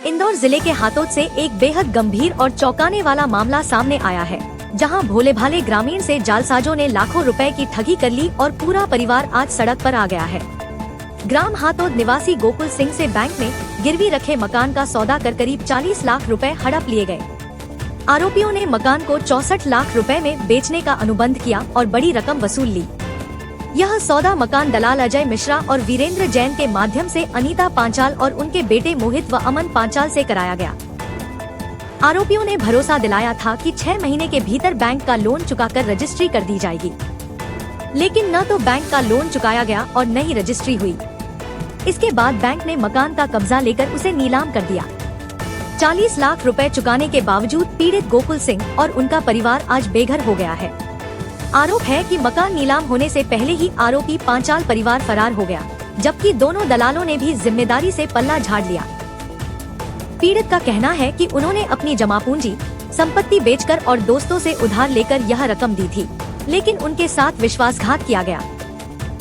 इंदौर जिले के हाथोद से एक बेहद गंभीर और चौंकाने वाला मामला सामने आया है, जहां भोले भाले ग्रामीण से जालसाजों ने लाखों रुपए की ठगी कर ली और पूरा परिवार आज सड़क पर आ गया है। ग्राम हाथोद निवासी गोकुल सिंह से बैंक में गिरवी रखे मकान का सौदा कर करीब 40 लाख रुपए हड़प लिए गए। आरोपियों ने मकान को 64 लाख रुपए में बेचने का अनुबंध किया और बड़ी रकम वसूल ली। यह सौदा मकान दलाल अजय मिश्रा और वीरेंद्र जैन के माध्यम से अनीता पांचाल और उनके बेटे मोहित व अमन पांचाल से कराया गया। आरोपियों ने भरोसा दिलाया था कि 6 महीने के भीतर बैंक का लोन चुकाकर रजिस्ट्री कर दी जाएगी, लेकिन न तो बैंक का लोन चुकाया गया और न ही रजिस्ट्री हुई। इसके बाद बैंक ने मकान का कब्जा लेकर उसे नीलाम कर दिया। 40 लाख रुपए चुकाने के बावजूद पीड़ित गोकुल सिंह और उनका परिवार आज बेघर हो गया है। आरोप है कि मकान नीलाम होने से पहले ही आरोपी पांचाल परिवार फरार हो गया, जबकि दोनों दलालों ने भी जिम्मेदारी से पल्ला झाड़ लिया। पीड़ित का कहना है कि उन्होंने अपनी जमा पूंजी, संपत्ति बेचकर और दोस्तों से उधार लेकर यह रकम दी थी, लेकिन उनके साथ विश्वासघात किया गया।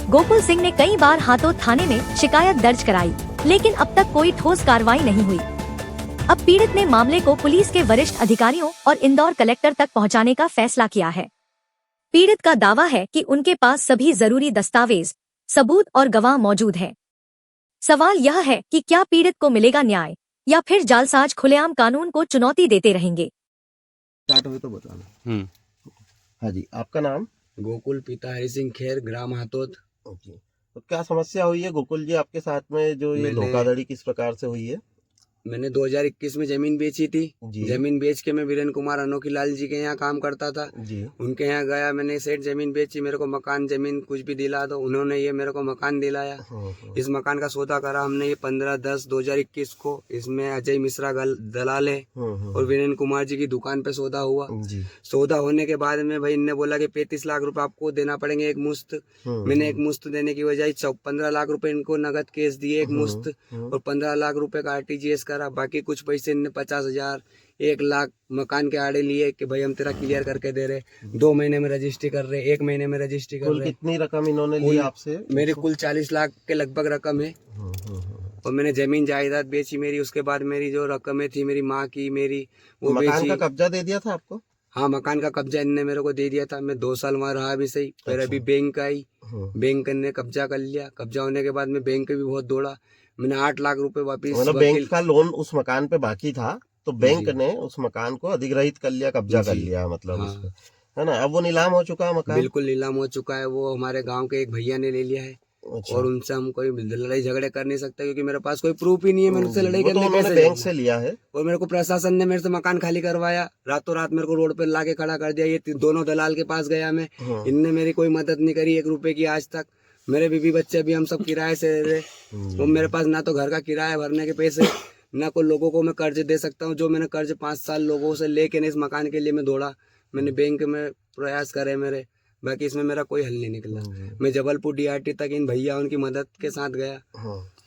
गोकुल सिंह ने कई बार हाथोद थाने में शिकायत दर्ज कराई, लेकिन अब तक कोई ठोस कार्रवाई नहीं हुई। अब पीड़ित ने मामले को पुलिस के वरिष्ठ अधिकारियों और इंदौर कलेक्टर तक पहुंचाने का फैसला किया है। पीड़ित का दावा है कि उनके पास सभी जरूरी दस्तावेज, सबूत और गवाह मौजूद हैं। सवाल यह है कि क्या पीड़ित को मिलेगा न्याय या फिर जालसाज खुलेआम कानून को चुनौती देते रहेंगे। स्टार्ट हुए तो बताना। हाँ जी, आपका नाम? गोकुल पिता हरि सिंह खेर, ग्राम हाथोद। ओके, तो क्या समस्या हुई है गोकुल जी आपके साथ में, जो ये धोखाधड़ी किस प्रकार से हुई है? मैंने 2021 में जमीन बेची थी। जमीन बेच के मैं वीरेंद्र कुमार अनोखी लाल जी के यहाँ काम करता था जी। उनके यहाँ गया, मैंने सेठ जमीन बेची, मेरे को मकान जमीन कुछ भी दिला दो, उन्होंने ये मेरे को मकान दिलाया। इस मकान का सौदा करा हमने, ये 15/10/2021 को। इसमें अजय मिश्रा दलाल है और वीरेंद्र कुमार जी की दुकान पे सौदा हुआ। सौदा होने के बाद में भाई इनने बोला कि 35 लाख रुपए आपको देना पड़ेंगे एक मुश्त। मैंने एक मुश्त देने की बजाय 15 लाख रुपए इनको नगद केस दिए एक मुश्त, और 15 लाख रुपए का RTGS करा। बाकी कुछ पैसे इनने 50,000 1 लाख मकान के आड़े लिए कि भाई हम तेरा क्लियर करके दे रहे। 2 महीने में रजिस्ट्री कर रहे, 1 महीने में रजिस्ट्री कर रहे। कितनी रकम इन्होंने ली आपसे? मेरे कुल 40 लाख के लगभग रकम है। और मैंने जमीन जायदाद बेची मेरी। उसके बाद मेरी जो रकमें थी मेरी माँ की, मेरी वो मकान का कब्जा दे दिया था आपको? हाँ, मकान का कब्जा इनने मेरे को दे दिया था। मैं 2 साल वहाँ रहा भी सही। फिर अभी बैंक आई, बैंक ने कब्जा कर लिया। कब्जा होने के बाद में बैंक भी बहुत दौड़ा। मैंने 8 लाख रुपए वापिस, मतलब बैंक का लोन उस मकान पे बाकी था, तो बैंक ने उस मकान को अधिग्रहित कर लिया, कब्जा कर लिया मतलब हाँ। उसको, है ना? अब वो नीलाम हो चुका है मकान? बिल्कुल नीलाम हो चुका है। वो हमारे गांव के एक भैया ने ले लिया है। अच्छा। और उनसे हम कोई लड़ाई झगड़े कर नहीं सकते, क्योंकि मेरे पास कोई प्रूफ ही नहीं है। मैंने उनसे लड़ाई करने कैसे? बैंक से लिया है। और मेरे को प्रशासन ने मेरे से मकान खाली करवाया, रातों रात मेरे को रोड पे लाके खड़ा कर दिया। ये दोनों दलाल के पास गया मैं, इनने मेरी कोई मदद नहीं करी 1 रुपए की आज तक। मेरे बीवी बच्चे भी हम सब किराए से रह रहे। वो मेरे पास ना तो घर का किराया भरने के पैसे, ना कोई लोगों को मैं कर्ज दे सकता हूँ। जो मैंने कर्ज 5 साल लोगों से लेके इस मकान के लिए मैं दौड़ा। मैंने बैंक में प्रयास करे मेरे, बाकी इसमें मेरा कोई हल नहीं निकला। मैं जबलपुर DRT तक इन भैया उनकी मदद के साथ गया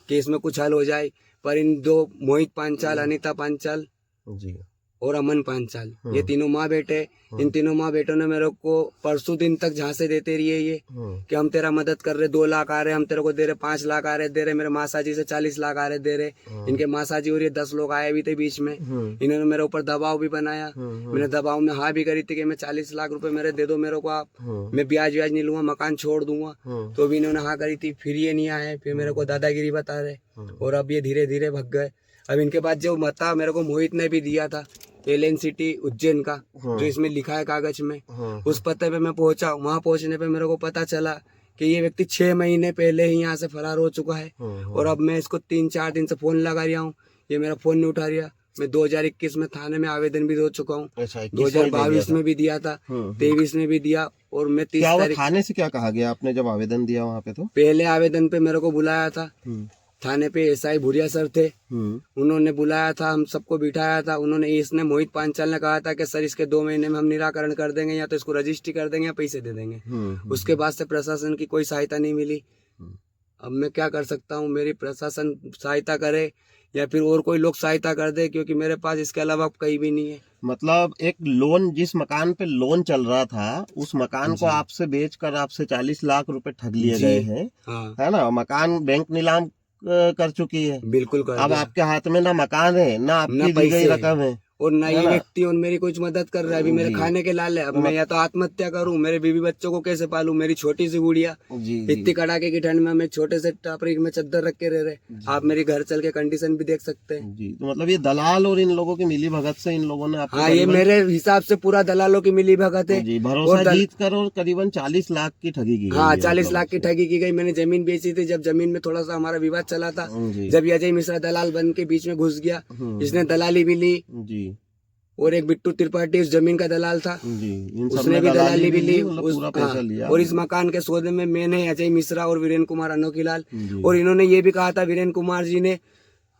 कि इसमें कुछ हल हो जाए, पर इन 2 मोहित पांचाल, अनीता पांचाल जी और अमन पांचाल, ये तीनों माँ बेटे, इन तीनों माँ बेटों ने मेरे को परसों दिन तक झांसे देते रहिए ये कि हम तेरा मदद कर रहे, 2 लाख आ रहे, हम तेरे को दे रहे, 5 लाख आ रहे दे रहे। मेरे मासाजी से 40 लाख आ रहे दे रहे। इनके मासाजी और ये 10 लोग आए भी थे बीच में। इन्होंने मेरे ऊपर दबाव भी बनाया। मैंने दबाव में हाँ भी करी थी कि मैं 40 लाख रुपए मेरे दे दो मेरे को आप, मैं ब्याज व्याज नहीं लूंगा, मकान छोड़ दूंगा। तो भी इन्होंने हाँ करी थी। फिर ये नहीं आए, फिर मेरे को दादागिरी बता रहे, और अब ये धीरे धीरे भग गए। अब इनके बाद जो मता मेरे को मोहित ने भी दिया था, LNCT उज्जैन का, जो इसमें लिखा है कागज में, उस पते पे मैं पहुंचा। वहां पहुंचने पे मेरे को पता चला कि ये व्यक्ति 6 महीने पहले ही यहाँ से फरार हो चुका है। और अब मैं इसको 3-4 दिन से फोन लगा रहा हूँ, ये मेरा फोन नहीं उठा रहा। मैं 2021 में थाने में आवेदन भी दे चुका हूँ, 2022 में भी दिया था, 23 में भी दिया। और मैं 30 तारीख थाने से क्या कहा गया आपने जब आवेदन दिया वहाँ पे? तो पहले आवेदन पे मेरे को बुलाया था थाने पे, SI भूरिया सर थे, उन्होंने बुलाया था, हम सबको बिठाया था। उन्होंने, इसने मोहित पांचाल ने कहा था कि सर इसके 2 महीने में हम निराकरण कर देंगे, या तो इसको रजिस्ट्री कर देंगे या पैसे दे देंगे। उसके बाद से प्रशासन की कोई सहायता नहीं मिली। अब मैं क्या कर सकता हूँ? मेरी प्रशासन सहायता करे या फिर और कोई लोग सहायता कर दे, क्योंकि मेरे पास इसके अलावा कहीं भी नहीं है। मतलब एक लोन, जिस मकान पे लोन चल रहा था, उस मकान को आपसे बेचकर आपसे 40 लाख रुपए ठग लिए गए हैं, है ना? मकान बैंक नीलाम कर चुकी है। बिल्कुल कर अब दिया। आपके हाथ में ना मकान है ना ना आपकी दी पैसे गई हैं। रकम है। और ना है ये ना? व्यक्ति और मेरी कुछ मदद कर रहा है। अभी मेरे जी। खाने के लाल है। अब मैं या तो आत्महत्या करूं, मेरे बीवी बच्चों को कैसे पालूं, मेरी छोटी सी गुड़िया जी इतनी जी कड़ाके की ठंड में हम एक छोटे से टापरी में चद्दर रख के रह रहे। आप मेरी घर चल के कंडीशन भी देख सकते हैं। जी। तो मतलब ये दलाल और इन लोगों की मिली भगत से इन लोगों ने आपको हाँ, ये करीबन मेरे हिसाब से पूरा दलालों की मिली भगत है। जी भरोसा और जीत कर और करीबन 40 लाख की ठगी की गई हाँ, है 40 मतलब लाख की आपसे। ठगी की गई। मैंने जमीन बेची थी, जब जमीन में थोड़ा सा हमारा विवाद चला था, जी जब ये अजय मिश्रा दलाल बन के बीच में घुस गया, इसने दलाली भी ली। जी और एक बिट्टू त्रिपाठी उस जमीन का दलाल था, जी इन सब उसने ने भी दलाली भी ली। मतलब पूरा पैसा लिया। और इस मकान के सौदे में मैंने, अजय मिश्रा और वीरेंद्र कुमार अनोखीलाल, जी। और इन्होंने ये भी कहा था, वीरेंद्र कुमार जी ने,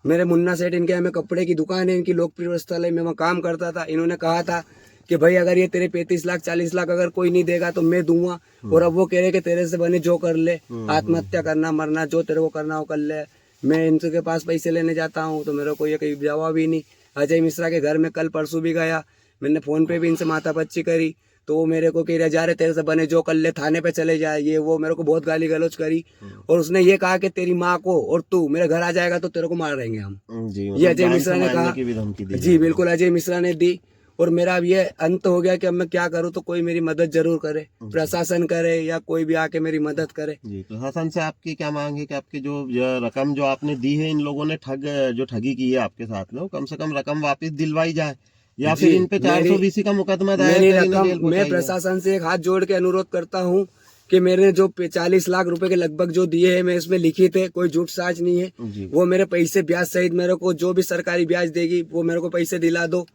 मेरे मुन्ना सेठ, इनके हमें कपड़े की दुकान है, इनकी लोकप्रिय वस्त्रालय में मैं काम करता था। इन्होंने कहा था कि भाई अगर ये तेरे 35 लाख 40 लाख अगर कोई नहीं देगा तो मैं दूंगा। और अब वो कह रहे कि तेरे से बने जो कर ले, आत्महत्या करना मरना जो तेरे को करना हो कर ले। मैं इनके के पास पैसे लेने जाता हूँ तो मेरे को ये कोई जवाब ही नहीं। अजय मिश्रा के घर में कल परसों भी गया, मैंने फोन पे भी इनसे माथापच्ची करी, तो वो मेरे को कह रहा जा रहे तेरे से बने जो कर ले, थाने पे चले जाए, ये वो मेरे को बहुत गाली गलौज करी। और उसने ये कहा कि तेरी माँ को और तू मेरे घर आ जाएगा तो तेरे को मार देंगे हम। जी ये मतलब अजय जान मिश्रा से ने मारने कहा। की भी धमकी दी जी बिल्कुल, अजय मिश्रा ने दी। और मेरा अब ये अंत हो गया कि अब मैं क्या करूं, तो कोई मेरी मदद जरूर करे, प्रशासन करे या कोई भी आके मेरी मदद करे। जी। प्रशासन से आपकी क्या मांग है कि आपकी जो रकम जो आपने दी है इन लोगों ने जो ठगी की है आपके साथ में, वो कम से कम रकम वापस दिलवाई जाए या फिर इन पे 420 का मुकदमा दायर मेरी कर इन्हें जेल रकम, मैं पहुंचाई जाए। प्रशासन से एक हाथ जोड़ के अनुरोध करता हूँ कि मेरे जो 40 लाख रुपए के लगभग जो दिए हैं, मैं इसमें लिखित है, कोई झूठ साज नहीं है। जी वो मेरे पैसे ब्याज सहित मेरे को जो भी सरकारी ब्याज देगी वो मेरे को पैसे दिला दो,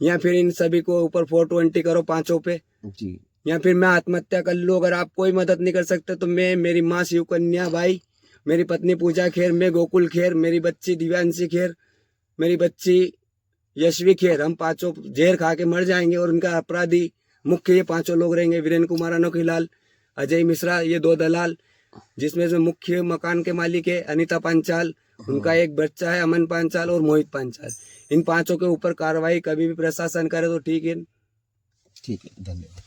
या फिर इन सभी को ऊपर 420 करो पांचों पे, जी या फिर मैं आत्महत्या कर लूं। अगर आप कोई मदद नहीं कर सकते तो मैं, मेरी माँ शिव कन्या बाई, मेरी पत्नी पूजा खेर, मैं गोकुल खेर, मेरी बच्ची दिव्यांशी खेर, मेरी बच्ची यशवी खेर, हम पांचों जहर खा के मर जाएंगे। और उनका अपराधी मुख्य ये पांचों लोग रहेंगे, वीरेंद्र कुमार अनोखीलाल, अजय मिश्रा, ये दो दलाल, जिसमें से मुख्य मकान के मालिक है अनीता पांचाल, उनका एक बच्चा है अमन पांचाल और मोहित पांचाल। इन पांचों के ऊपर कार्रवाई कभी भी प्रशासन करे तो ठीक है। ठीक है, धन्यवाद।